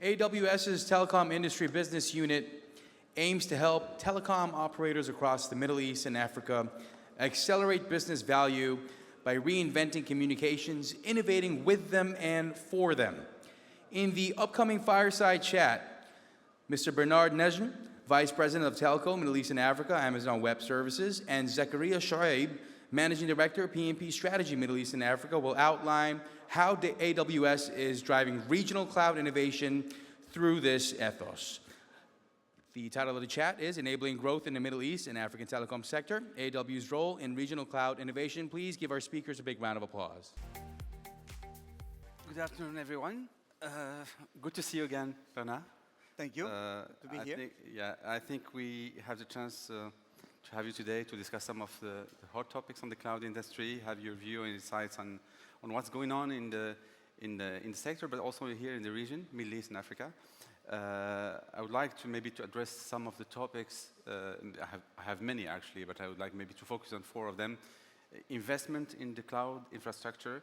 AWS's Telecom Industry Business Unit aims to help telecom operators across the Middle East and Africa accelerate business value by reinventing communications, innovating with them and for them. In the upcoming Fireside Chat, Mr. Bernard Najm, Vice President of Telco, Middle East and Africa, Amazon Web Services, and Zakaria Chouaib, Managing Director, PMP Strategy, Middle East and Africa, will outline how the AWS is driving regional cloud innovation through this ethos. The title of the chat is Enabling Growth in the Middle East and African Telecom Sector, AW's Role in Regional Cloud Innovation. Please give our speakers a big round of applause. Good afternoon, everyone. Good to see you again, Bernard. Thank you to be here. I think we have the chance to have you today to discuss some of the hot topics on the cloud industry, have your view and insights on what's going on in the sector, but also here in the region, Middle East and Africa. I would like to maybe address some of the topics. I have many actually, but I would like maybe to focus on 4 of them. Investment in the cloud infrastructure,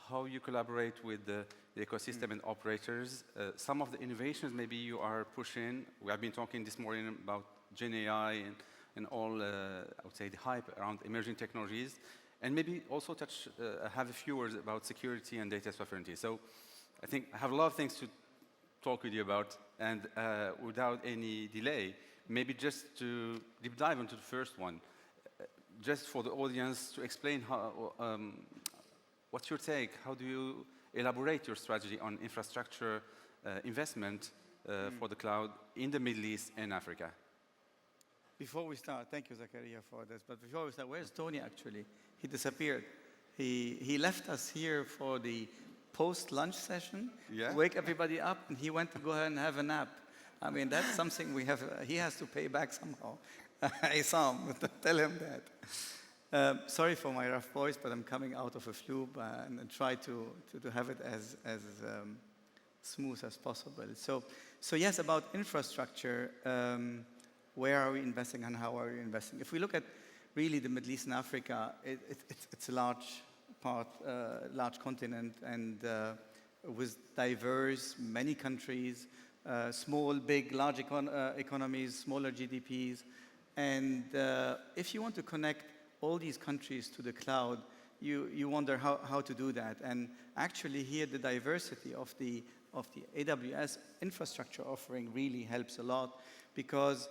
how you collaborate with the ecosystem and operators. Some of the innovations maybe you are pushing. We have been talking this morning about Gen AI and all, I would say, the hype around emerging technologies. And maybe also have a few words about security and data sovereignty. So I think I have a lot of things to talk with you about. And without any delay, maybe just to deep dive into the first one, just for the audience to explain how, what's your take? How do you elaborate your strategy on infrastructure investment for the cloud in the Middle East and Africa? Before we start, thank you, Zakaria, for this. But before we start, where's Tony, actually? He disappeared. He left us here for the post-lunch session, wake everybody up, and he went to go ahead and have a nap. I mean, that's something we have, he has to pay back somehow. I saw him, tell him that. Sorry for my rough voice, but I'm coming out of a flu and try to have it as smooth as possible. So yes, about infrastructure, where are we investing and how are we investing? If we look at really the Middle East and Africa, it's a large part, large continent, and with diverse, many countries, small, big, large economies, smaller GDPs. And if you want to connect all these countries to the cloud, you wonder how to do that. And actually here, the diversity of the AWS infrastructure offering really helps a lot, because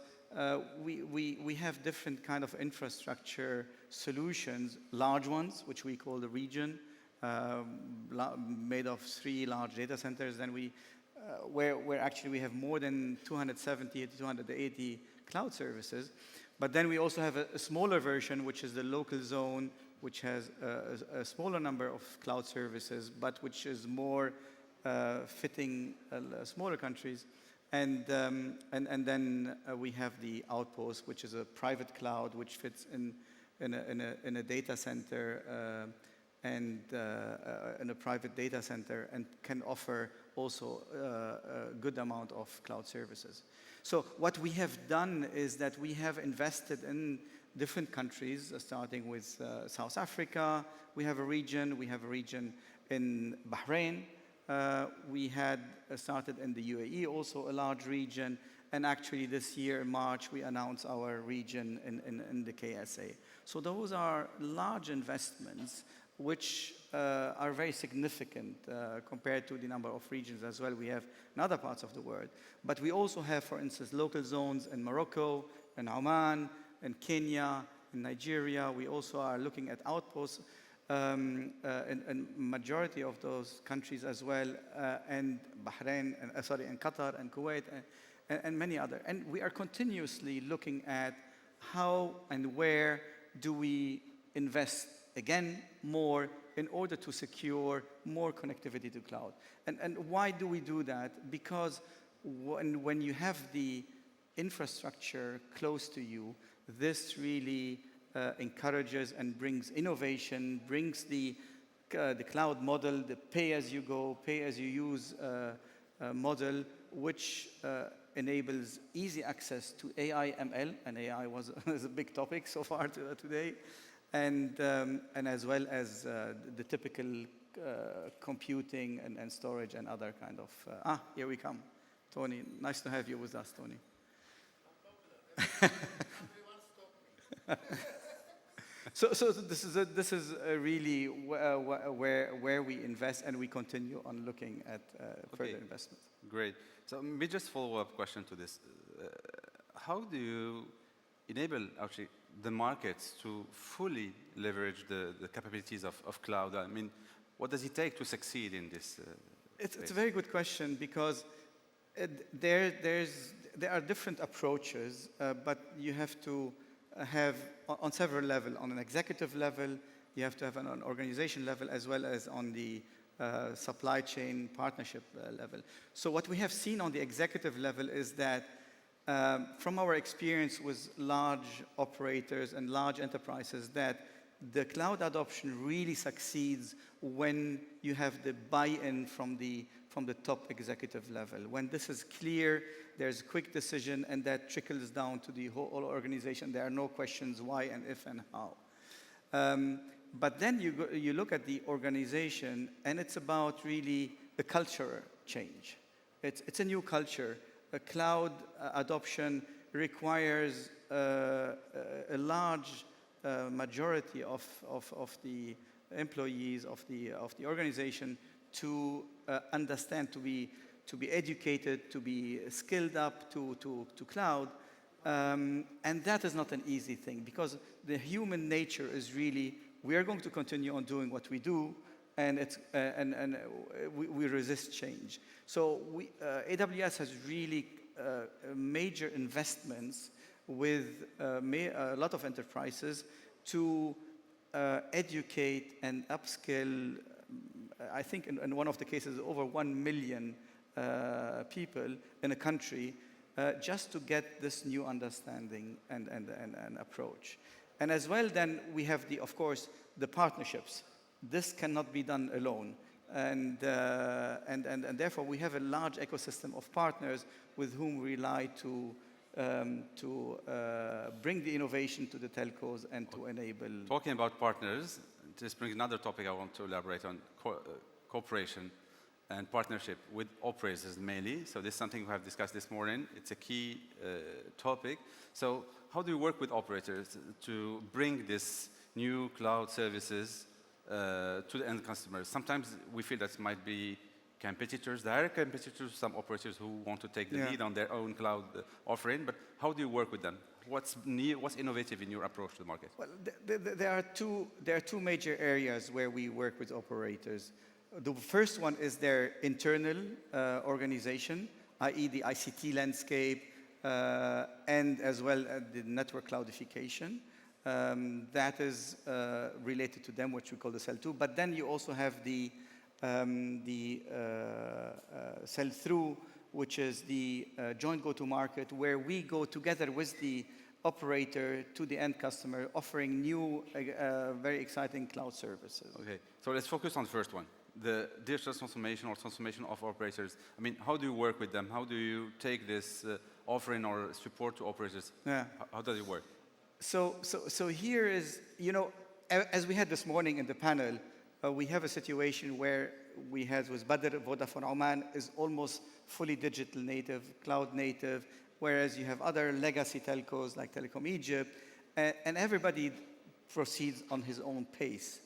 we have different kind of infrastructure solutions, large ones, which we call the region, made of 3 large data centers. Then where actually we have more than 270 to 280 cloud services. But then we also have a smaller version, which is the local zone, which has a smaller number of cloud services, but which is more fitting smaller countries. And then we have the Outpost, which is a private cloud, which fits in a data center and in a private data center, and can offer also a good amount of cloud services. So what we have done is that we have invested in different countries, starting with South Africa. We have a region in Bahrain. We had started in the UAE, also a large region. And actually this year, in March, we announced our region in the KSA. So those are large investments, which are very significant compared to the number of regions as well we have in other parts of the world. But we also have, for instance, local zones in Morocco, in Oman, in Kenya, in Nigeria. We also are looking at outposts in majority of those countries as well, and Bahrain, and Qatar, and Kuwait, and many other. And we are continuously looking at how and where do we invest, again, more in order to secure more connectivity to cloud. And why do we do that? Because when you have the infrastructure close to you, this really encourages and brings innovation, brings the cloud model, the pay-as-you-go, pay-as-you-use model, which enables easy access to AI, ML, and AI is a big topic so far today, and as well as the typical computing and storage and other kind of, here we come. Tony, nice to have you with us, Tony. So this is really where we invest, and we continue on looking at further investments. Great. So maybe just follow-up question to this. How do you enable actually the markets to fully leverage the capabilities of cloud? I mean, what does it take to succeed in this? It's a very good question, because there are different approaches, but you have to have on several levels. On an executive level, you have to have an organization level, as well as on the supply chain partnership level. So what we have seen on the executive level is that from our experience with large operators and large enterprises, that the cloud adoption really succeeds when you have the buy-in from the top executive level. When this is clear, there's a quick decision, and that trickles down to the whole organization. There are no questions why and if and how. But then you look at the organization, and it's about really the culture change. It's a new culture. A cloud adoption requires a large majority of the employees of the organization to understand, to be educated, to be skilled up to cloud, and that is not an easy thing, because the human nature is really, we are going to continue on doing what we do, and we resist change. So AWS has really major investments with a lot of enterprises to educate and upskill. I think in one of the cases, over 1 million people in a country, just to get this new understanding and approach. And as well, then we have of course, the partnerships. This cannot be done alone. And therefore, we have a large ecosystem of partners with whom we rely to bring the innovation to the telcos and to enable. Talking about partners, this brings another topic I want to elaborate on, cooperation and partnership with operators mainly. So this is something we have discussed this morning. It's a key topic. So how do you work with operators to bring this new cloud services to the end customers? Sometimes we feel that might be competitors, direct competitors, some operators who want to take the lead on their own cloud offering, but how do you work with them? What's new, what's innovative in your approach to the market? Well, there are two major areas where we work with operators. The first one is their internal organization, i.e. the ICT landscape, and as well as the network cloudification. That is related to them, which we call the sell-to. But then you also have the sell-through, which is the joint go-to-market, where we go together with the operator to the end customer, offering new, very exciting cloud services. Okay, so let's focus on the first one, the digital transformation or transformation of operators. I mean, how do you work with them? How do you take this offering or support to operators? Yeah. How does it work? So here is, you know, as we had this morning in the panel, we have a situation where we had with Badr, Vodafone Oman is almost fully digital native, cloud native, whereas you have other legacy telcos like Telecom Egypt, and everybody proceeds on his own pace.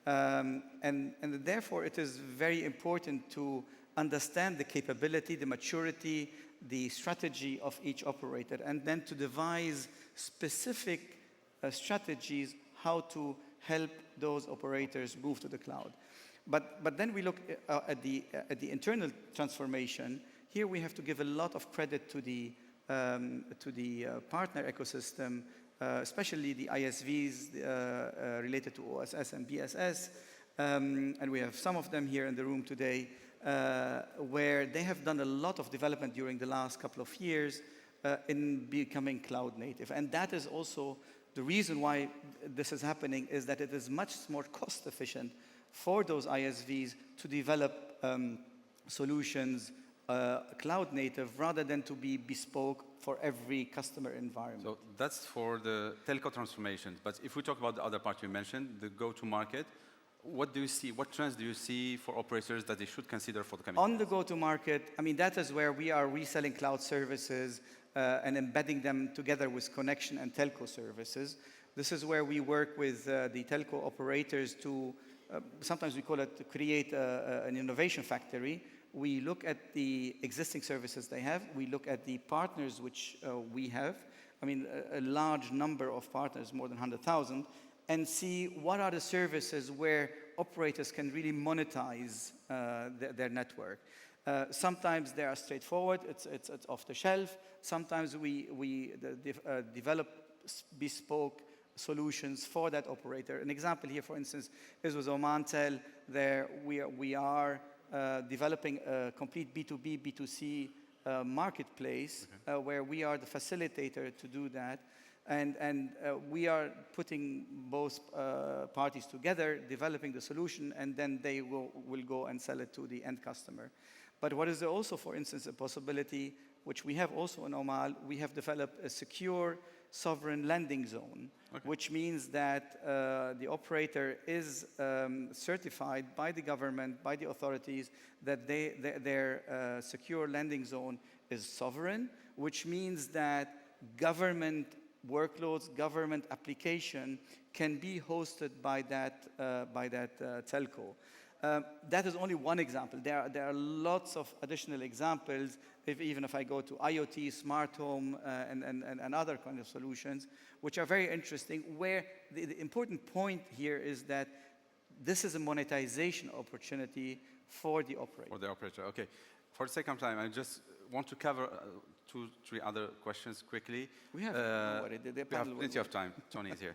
And therefore, it is very important to understand the capability, the maturity, the strategy of each operator, and then to devise specific strategies how to help those operators move to the cloud. But then we look at the internal transformation. Here we have to give a lot of credit to the partner ecosystem, especially the ISVs related to OSS and BSS, and we have some of them here in the room today, where they have done a lot of development during the last couple of years in becoming cloud native. And that is also the reason why this is happening, is that it is much more cost efficient for those ISVs to develop solutions cloud native rather than to be bespoke for every customer environment. So that's for the telco transformation. But if we talk about the other part you mentioned, the go-to-market, what do you see? What trends do you see for operators that they should consider for the coming On years? the go-to-market, I mean, that is where we are reselling cloud services and embedding them together with connection and telco services. This is where we work with the telco operators to, sometimes we call it, to create an innovation factory. We look at the existing services they have. We look at the partners which we have. I mean, a large number of partners, more than 100,000, and see what are the services where operators can really monetize their network. Sometimes they are straightforward, it's off the shelf. Sometimes we develop bespoke solutions for that operator. An example here, for instance, is with Omantel. There we are developing a complete B2B, B2C marketplace where we are the facilitator to do that. And we are putting both parties together, developing the solution, and then they will go and sell it to the end customer. But what is also, for instance, a possibility, which we have also in Oman, we have developed a secure sovereign landing zone, which means that the operator is certified by the government, by the authorities, that their secure landing zone is sovereign, which means that government workloads, government application can be hosted by that telco. That is only one example. There are lots of additional examples, even if I go to IoT, smart home, and other kind of solutions, which are very interesting, where the important point here is that this is a monetization opportunity for the operator. For the operator, okay. For the sake of time, I just want to cover 2, 3 other questions quickly. We have, we have plenty of time. Tony is here.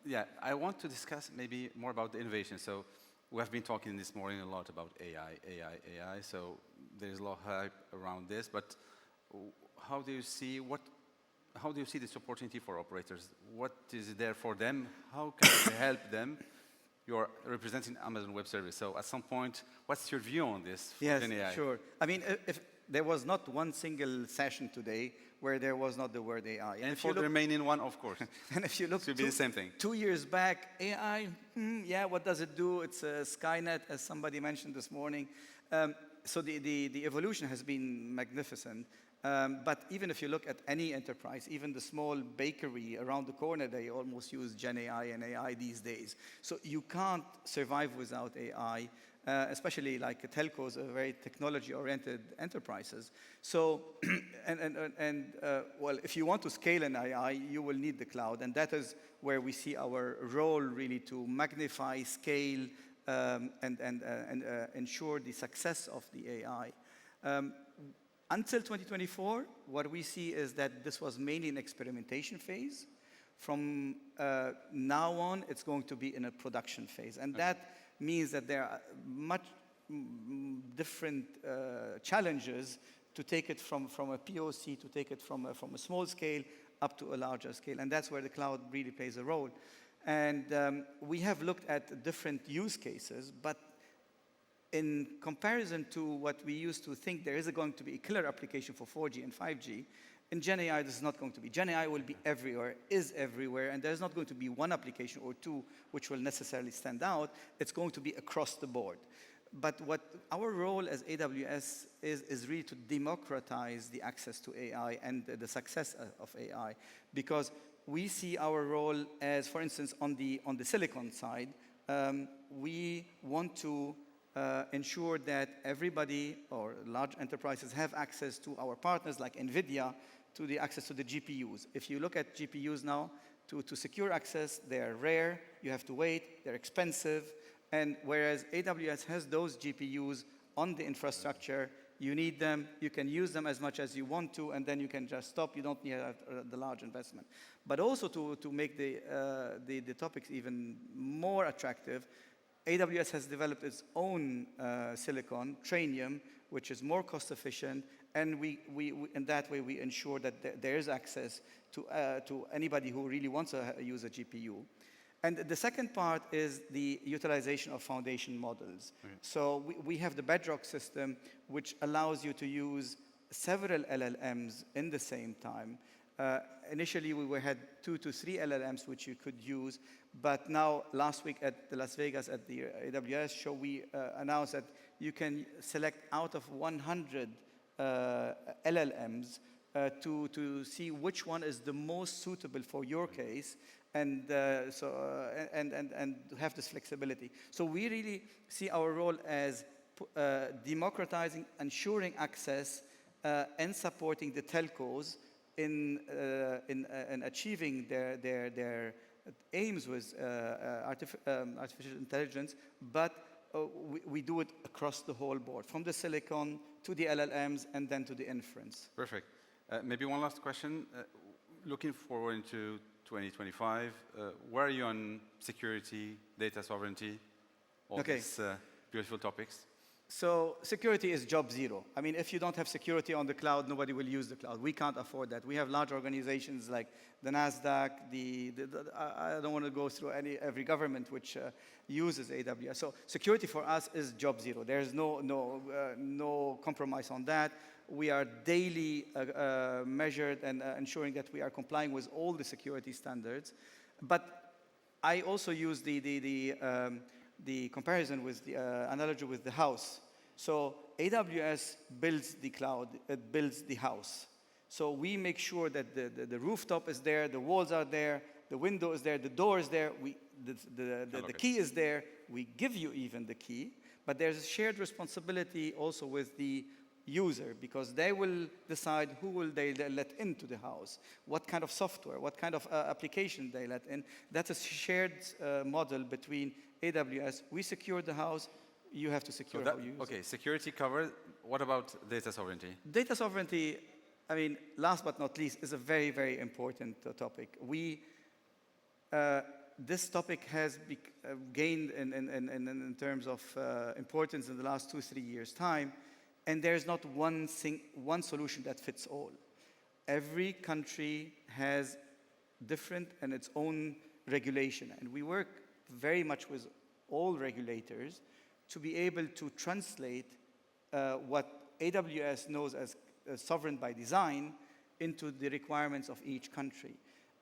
Yeah, I want to discuss maybe more about the innovation. So we have been talking this morning a lot about AI. So there's a lot of hype around this. But how do you see this opportunity for operators? What is there for them? How can we help them? You're representing Amazon Web Service. So at some point, what's your view on this? Yes, AI? sure. I mean, if there was not one single session today where there was not the word AI. And for the remaining one, of course. And if you look, it should be the same thing. 2 years back, AI, yeah, what does it do? It's a Skynet, as somebody mentioned this morning. So the evolution has been magnificent. But even if you look at any enterprise, even the small bakery around the corner, they almost use Gen AI and AI these days. So you can't survive without AI, especially like telcos are very technology-oriented enterprises. So, well, if you want to scale an AI, you will need the cloud, and that is where we see our role really to magnify, scale, and ensure the success of the AI. Until 2024, what we see is that this was mainly an experimentation phase. From now on, it's going to be in a production phase. And that means that there are much different challenges to take it from a POC, to take it from a small scale up to a larger scale. And that's where the cloud really plays a role. And we have looked at different use cases, but in comparison to what we used to think there is going to be a killer application for 4G and 5G, in Gen AI, this is not going to be. Gen AI will be everywhere, is everywhere, and there's not going to be one application or two which will necessarily stand out. It's going to be across the board. But what our role as AWS is really to democratize the access to AI and the success of AI, because we see our role as, for instance, on the silicon side, we want to ensure that everybody or large enterprises have access to our partners like NVIDIA, to the access to the GPUs. If you look at GPUs now, to secure access, they're rare, you have to wait, they're expensive, and whereas AWS has those GPUs on the infrastructure, you need them, you can use them as much as you want to, and then you can just stop, you don't need the large investment. But also to make the topics even more attractive, AWS has developed its own silicon, Trainium, which is more cost efficient, and we in that way we ensure that there is access to anybody who really wants to use a GPU. And the second part is the utilization of foundation models. Okay. So we have the Bedrock system, which allows you to use several LLMs in the same time. Initially, we had 2 to 3 LLMs which you could use, but now last week at the Las Vegas at the AWS show, we announced that you can select out of 100 LLMs to see which one is the most suitable for your case, and and have this flexibility. So we really see our role as democratizing, ensuring access, and supporting the telcos in achieving their aims with artificial intelligence, but we do it across the whole board, from the silicon to the LLMs and then to the inference. Perfect. Maybe one last question. Looking forward into 2025, where are you on security, data sovereignty, all these beautiful topics? So security is job zero. I mean, if you don't have security on the cloud, nobody will use the cloud. We can't afford that. We have large organizations like the NASDAQ, I don't want to go through every government which uses AWS. So security for us is job zero. There's no compromise on that. We are daily measured and ensuring that we are complying with all the security standards. But I also use the comparison with the analogy with the house. So AWS builds the cloud, it builds the house. So we make sure that the rooftop is there, the walls are there, the window is there, the door is there, the key is there, we give you even the key, but there's a shared responsibility also with the user, because they will decide who will they let into the house, what kind of software, what kind of application they let in. That's a shared model between AWS. We secure the house, you have to secure how you use it. Okay, security covered. What about data sovereignty? Data sovereignty, I mean, last but not least, is a very, very important topic. This topic has gained in terms of importance in the last 2-3 years' time. And there's not one solution that fits all. Every country has different and its own regulation. And we work very much with all regulators to be able to translate what AWS knows as sovereign by design into the requirements of each country.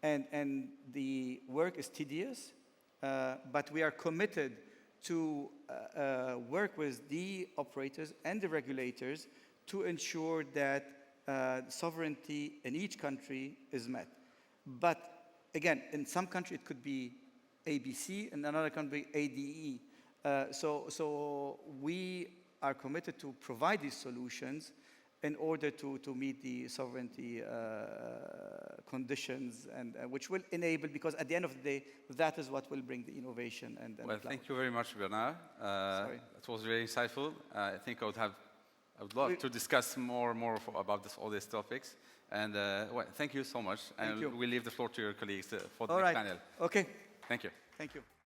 And the work is tedious, but we are committed to work with the operators and the regulators to ensure that sovereignty in each country is met. But again, in some country it could be ABC, in another country ADE. So we are committed to provide these solutions in order to meet the sovereignty conditions, and which will enable, because at the end of the day, that is what will bring the innovation and well, thank you very much, Bernard. It was very insightful. I think I would love to discuss more about all these topics. And well, thank you so much. And we'll leave the floor to your colleagues for the next panel. Okay. Thank you. Thank you.